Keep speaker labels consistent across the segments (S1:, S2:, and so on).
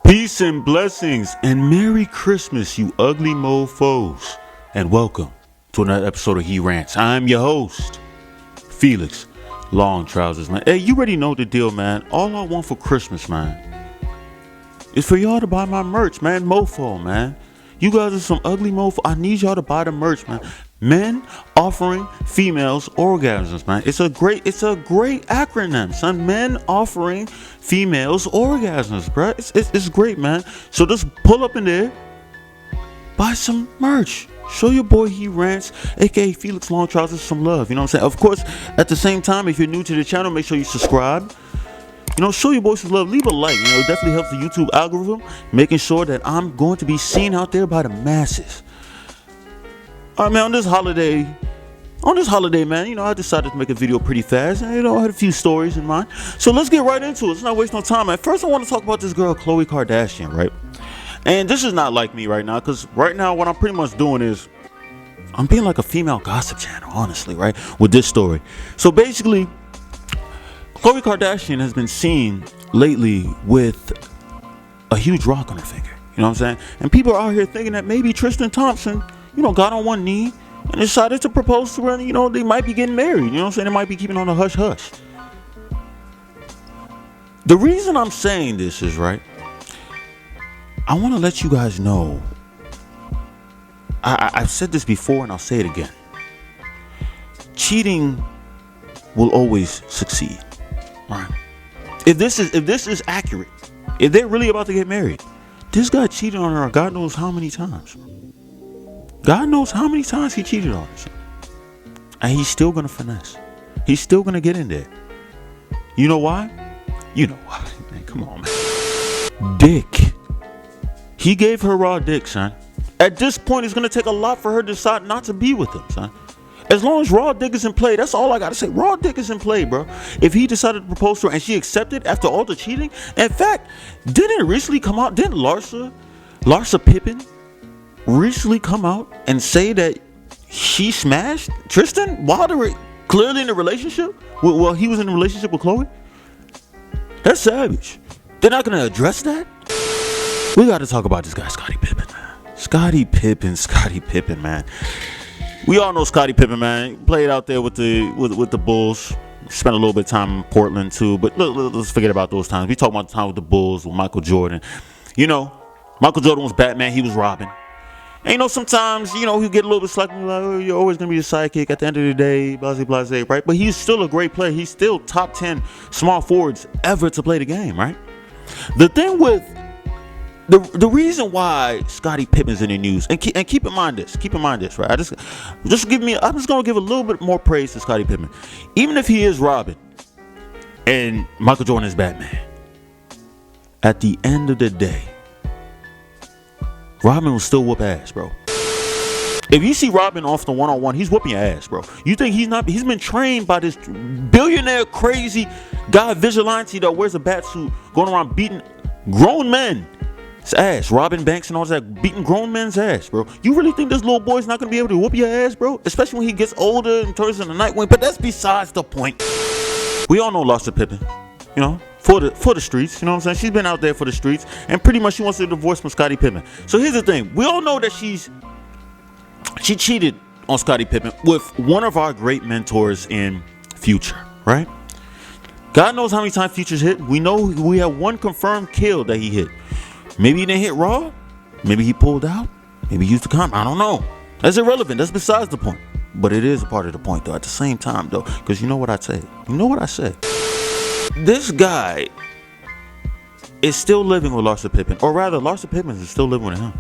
S1: Peace and blessings and Merry Christmas, you ugly mofos. And welcome to another episode of He Rants. I'm your host, Felix Long Trousers, man. Hey, you already know the deal, man. All I want for Christmas, man, is for y'all to buy my merch, man. Mofo, man. You guys are some ugly mofo. I need y'all to buy the merch, man. Men offering females orgasms, man. It's a great acronym, son. Men offering females orgasms, bro. It's great, man. So just pull up in there, buy some merch. Show your boy He Rants, aka Felix Long Trousers, some love. You know what I'm saying? Of course, at the same time, if you're new to the channel, make sure you subscribe. You know, show your boys some love. Leave a like. You know, it definitely helps the YouTube algorithm, making sure that I'm going to be seen out there by the masses. All right, man, on this holiday, man, you know, I decided to make a video pretty fast. And, you know, I had a few stories in mind. So let's get right into it. Let's not waste no time, man. First, I want to talk about this girl, Khloe Kardashian, right? And this is not like me right now, because right now what I'm pretty much doing is I'm being like a female gossip channel, honestly, right? With this story. So basically, Khloe Kardashian has been seen lately with a huge rock on her finger. You know what I'm saying? And people are out here thinking that maybe Tristan Thompson, you know, got on one knee and decided to propose to her, and, you know, they might be getting married. You know what I'm saying? They might be keeping on a hush-hush. The reason I'm saying this is, right, I want to let you guys know, I've said this before and I'll say it again. Cheating will always succeed, right? If this is accurate, if they're really about to get married, this guy cheated on her God knows how many times. God knows how many times he cheated on her. And he's still going to finesse. He's still going to get in there. You know why? You know why, man. Come on, man. Dick. He gave her raw dick, son. At this point, it's going to take a lot for her to decide not to be with him, son. As long as raw dick is in play, that's all I got to say. Raw dick is in play, bro. If he decided to propose to her and she accepted after all the cheating. In fact, didn't it recently come out? Didn't Larsa Pippen recently come out and say that she smashed Tristan while they were clearly in a relationship? Well, he was in a relationship with Khloe? That's savage. They're not going to address that? We got to talk about this guy, Scottie Pippen, man. Scottie Pippen, man. We all know Scottie Pippen, man. He played out there with the Bulls. Spent a little bit of time in Portland, too. But let's forget about those times. We talk about the time with the Bulls, with Michael Jordan. You know, Michael Jordan was Batman. He was Robin. And, you know, sometimes, you know, he'll get a little bit slack. Like, oh, you're always going to be the sidekick at the end of the day, blase, right? But he's still a great player. He's still top 10 small forwards ever to play the game, right? The thing with the reason why Scottie Pippen's in the news, and keep in mind this, right? I'm just gonna give a little bit more praise to Scottie Pippen. Even if he is Robin and Michael Jordan is Batman, at the end of the day, Robin will still whoop ass, bro. If you see Robin off the one-on-one, he's whooping your ass, bro. You think he's not? He's been trained by this billionaire crazy guy vigilante that wears a bat suit, going around beating grown men. His ass, Robin Banks and all that, beating grown men's ass, bro. You really think this little boy's not gonna be able to whoop your ass, bro? Especially when he gets older and turns into Nightwing. But that's besides the point. We all know Lotta Pippen, you know, for the streets. You know what I'm saying? She's been out there for the streets, and pretty much she wants a divorce from Scottie Pippen. So here's the thing: we all know that she cheated on Scottie Pippen with one of our great mentors in Future, right? God knows how many times Future's hit. We know we have one confirmed kill that he hit. Maybe he didn't hit raw. Maybe he pulled out. Maybe he used the condom. I don't know. That's irrelevant. That's besides the point. But it is a part of the point, though. At the same time, though, because you know what I say. You know what I say. This guy is still living with Lotta Pippen, or rather, Lotta Pippen is still living with him.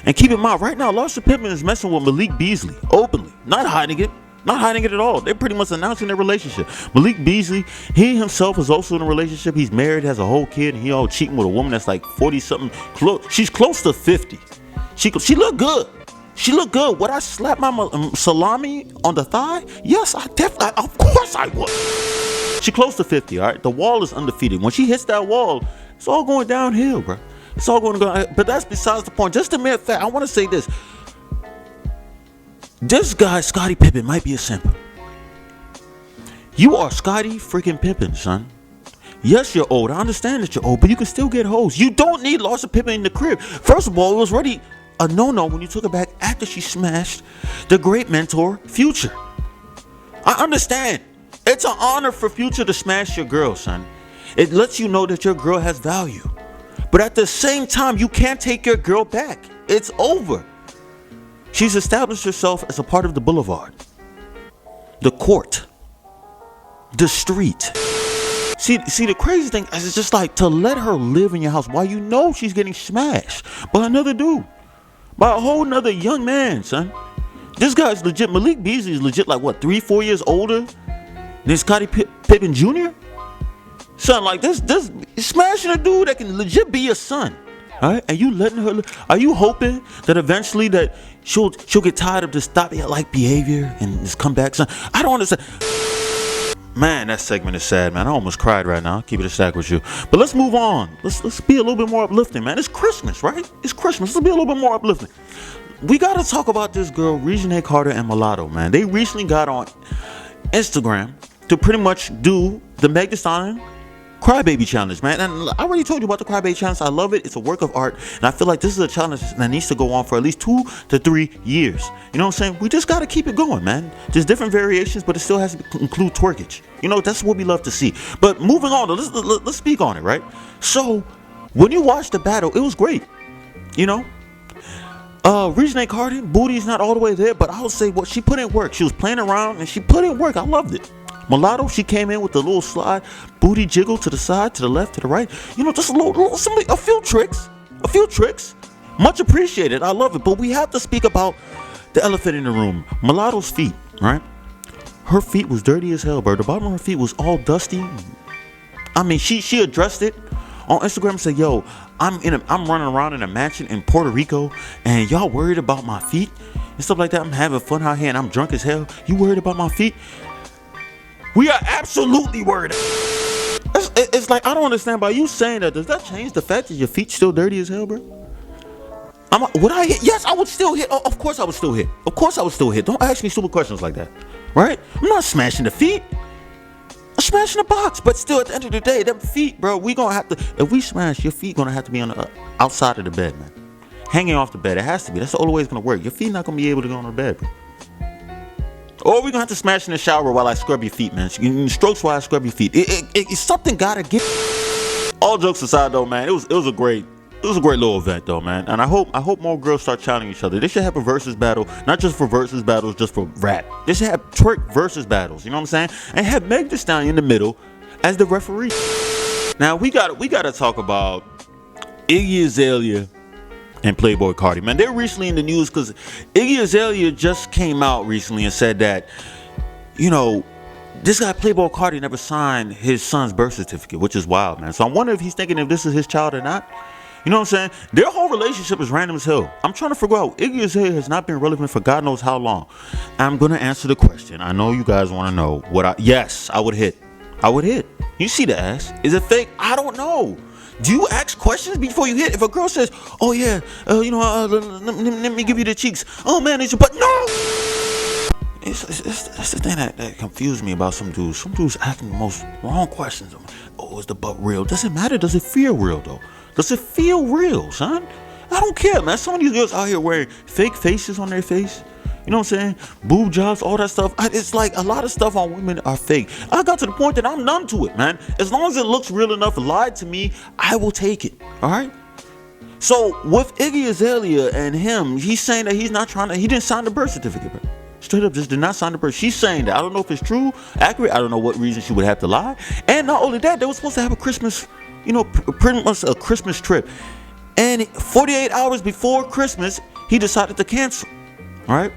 S1: And keep in mind, right now, Lotta Pippen is messing with Malik Beasley openly, not hiding it. Not hiding it at all. They're pretty much announcing their relationship. Malik Beasley, he himself is also in a relationship. He's married, has a whole kid, and he all cheating with a woman that's like 40-something. She's close to 50. She look good. She look good. Would I slap my salami on the thigh? Yes, I definitely. Of course I would. She close to 50, all right? The wall is undefeated. When she hits that wall, it's all going downhill, bro. It's all going to go. But that's besides the point. Just a mere fact. I want to say this. This guy, Scottie Pippen, might be a simp. You are Scottie freaking Pippen, son. Yes, you're old. I understand that you're old, but you can still get hoes. You don't need Lotta Pippen in the crib. First of all, it was already a no-no when you took her back after she smashed the great mentor, Future. I understand. It's an honor for Future to smash your girl, son. It lets you know that your girl has value. But at the same time, you can't take your girl back. It's over. She's established herself as a part of the boulevard, the court, the street. See, the crazy thing is it's just like to let her live in your house while you know she's getting smashed by another dude, by a whole nother young man, son. This guy's legit. Malik Beasley is legit like what, 3-4 years older than Scottie Pippen Jr.? Son, like this smashing a dude that can legit be your son. All right, and you letting her? Are you hoping that eventually that she'll get tired of this stop-like behavior and just come back, son? I don't understand. Man, that segment is sad, man. I almost cried right now. I'll keep it a stack with you. But let's move on. Let's be a little bit more uplifting, man. It's Christmas, right? It's Christmas. Let's be a little bit more uplifting. We gotta talk about this girl, Reginae Carter and Mulatto, man. They recently got on Instagram to pretty much do the Meg Thee Stallion Crybaby Challenge, man. And I already told you about the Crybaby Challenge. I love it. It's a work of art. And I feel like this is a challenge that needs to go on for at least 2 to 3 years. You know what I'm saying? We just got to keep it going, man. There's different variations, but it still has to include twerkage. You know, that's what we love to see. But moving on, let's speak on it, right? So, when you watch the battle, it was great. You know? Reginae Carti, booty's not all the way there, but I would say what she put in work. She was playing around and she put in work. I loved it. Mulatto, she came in with a little slide, booty jiggle to the side, to the left, to the right. You know, just a few tricks. Much appreciated. I love it. But we have to speak about the elephant in the room. Mulatto's feet, right? Her feet was dirty as hell, bro. The bottom of her feet was all dusty. I mean, she addressed it on Instagram and said, "Yo, I'm running around in a mansion in Puerto Rico, and y'all worried about my feet and stuff like that. I'm having fun out here, and I'm drunk as hell. You worried about my feet?" We are absolutely worried. It's like, I don't understand. By you saying that, does that change the fact that your feet still dirty as hell, bro? Would I hit? Yes, I would still hit. Of course I would still hit. Don't ask me stupid questions like that, right? I'm not smashing the feet. I'm smashing the box. But still, at the end of the day, them feet, bro, we gonna have to, if we smash, your feet gonna have to be on the outside of the bed, man. Hanging off the bed. It has to be. That's the only way it's gonna work. Your feet not gonna be able to go on the bed, bro. Or we're gonna have to smash in the shower while I scrub your feet, man. Strokes while I scrub your feet. It's something gotta get. All jokes aside, though, man, it was a great little event, though, man. And I hope more girls start challenging each other. They should have a versus battle, not just for versus battles, just for rap. They should have twerk versus battles. You know what I'm saying? And have Meg Thee Stallion in the middle as the referee. Now we gotta talk about Iggy Azalea and Playboi Carti, man. They're recently in the news because Iggy Azalea just came out recently and said that, you know, this guy Playboi Carti never signed his son's birth certificate, which is wild, man. So I'm wondering if he's thinking if this is his child or not. You know what I'm saying? Their whole relationship is random as hell. I'm trying to figure out. Iggy Azalea has not been relevant for God knows how long. I'm gonna answer the question. I know you guys want to know what yes, I would hit. You see the ass? Is it fake? I don't know. Do you ask questions before you hit? If a girl says, "Oh yeah, let me give you the cheeks," oh man, it's your butt. No. That's the thing that confused me about some dudes. Some dudes asking the most wrong questions. Oh, is the butt real? Does it matter? Does it feel real though? Does it feel real, son? I don't care, man. Some of these girls out here wearing fake faces on their face. You know what I'm saying? Boob jobs, all that stuff. It's like a lot of stuff on women are fake. I got to the point that I'm numb to it, man. As long as it looks real enough, lied to me, I will take it. All right? So with Iggy Azalea and him, he's saying that he didn't sign the birth certificate, bro. Straight up, just did not sign the birth. She's saying that. I don't know if it's true, accurate. I don't know what reason she would have to lie. And not only that, they were supposed to have a Christmas, pretty much a Christmas trip. And 48 hours before Christmas, he decided to cancel. All right?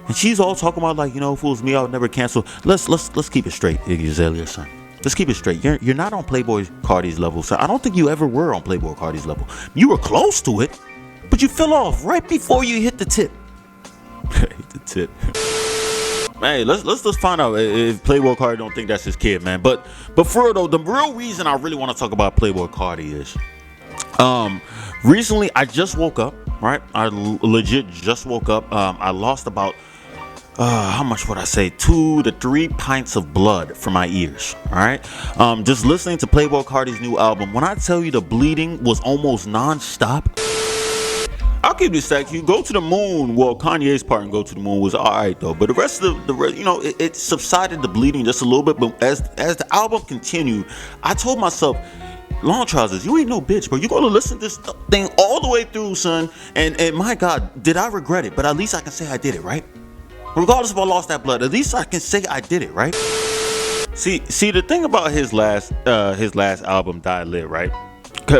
S1: And she's all talking about like, fools me, I would never cancel. Let's keep it straight, Iggy Azalea, son. Let's keep it straight. You're not on Playboi Carti's level, son. I don't think you ever were on Playboi Carti's level. You were close to it, but you fell off right before you hit the tip. Hit the tip. Man, let's find out if Playboi Carti don't think that's his kid, man. But for real though, the real reason I really want to talk about Playboi Carti is, recently I just woke up. Right, I legit just woke up. I lost about how much would I say? 2 to 3 pints of blood from my ears. All right. Just listening to Playboi Carti's new album. When I tell you the bleeding was almost non-stop. I'll give you a stack. You Go to the Moon. Well, Kanye's part in Go to the Moon was all right though, but the rest of it subsided the bleeding just a little bit. But as the album continued, I told myself, Long Trousers, you ain't no bitch, bro. You gonna listen to this thing all the way through, son. And my God, did I regret it? But at least I can say I did it, right? Regardless if I lost that blood, at least I can say I did it, right? See, the thing about his last album, Die Lit, right?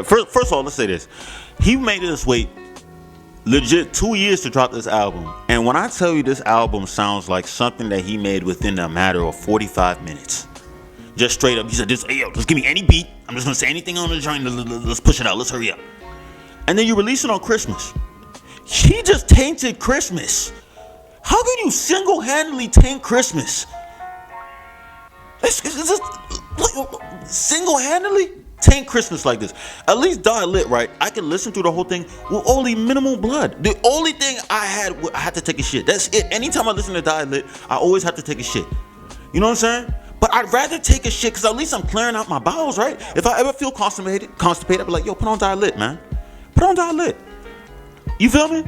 S1: First of all, let's say this: he made us wait legit 2 years to drop this album, and when I tell you this album sounds like something that he made within a matter of 45 minutes. Just straight up, he said, "Hey yo, just give me any beat. I'm just gonna say anything on the joint. Let's push it out. Let's hurry up." And then you release it on Christmas. He just tainted Christmas. How can you single-handedly taint Christmas? It's just single-handedly taint Christmas like this. At least Die Lit, right? I can listen through the whole thing with only minimal blood. The only thing I had to take a shit. That's it. Anytime I listen to Die Lit, I always have to take a shit. You know what I'm saying? But I'd rather take a shit because at least I'm clearing out my bowels, right? If I ever feel constipated, I'd be like, yo, put on Die Lit, man. Put on Die Lit. You feel me?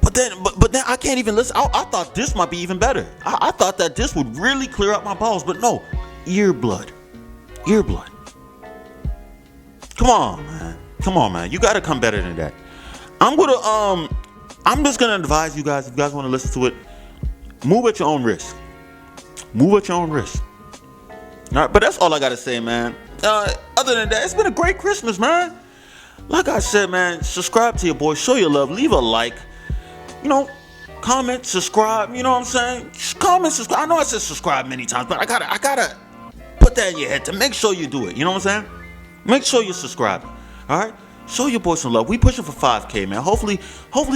S1: But then I can't even listen. I thought this might be even better. I thought that this would really clear out my bowels, but no. Ear blood. Come on, man. You gotta come better than that. I'm just gonna advise you guys, if you guys want to listen to it, move at your own risk. All right, but that's all I gotta say, man. Other than that, it's been a great Christmas, man. Like I said, man, subscribe to your boy, show your love, leave a like, comment, subscribe. You know what I'm saying? Just comment, subscribe. I know I said subscribe many times, but I gotta put that in your head to make sure you do it. You know what I'm saying? Make sure you're subscribing. All right. Show your boy some love. We pushing for 5K, man. Hopefully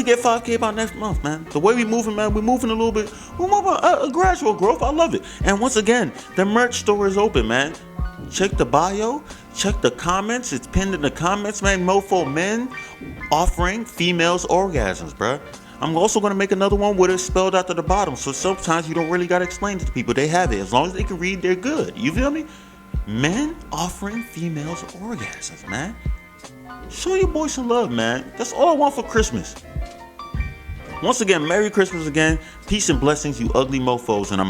S1: get 5K by next month, man. The way we moving, man, we're moving a little bit. We're moving a gradual growth. I love it. And once again, the merch store is open, man. Check the bio. Check the comments. It's pinned in the comments, man. Mofo men offering females orgasms, bruh. I'm also going to make another one with it spelled out at the bottom. So sometimes you don't really got to explain it to people. They have it. As long as they can read, they're good. You feel me? Men offering females orgasms, man. Show your boy some love, man. That's all I want for Christmas. Once again, Merry Christmas again. Peace and blessings, you ugly mofos, and I'm out.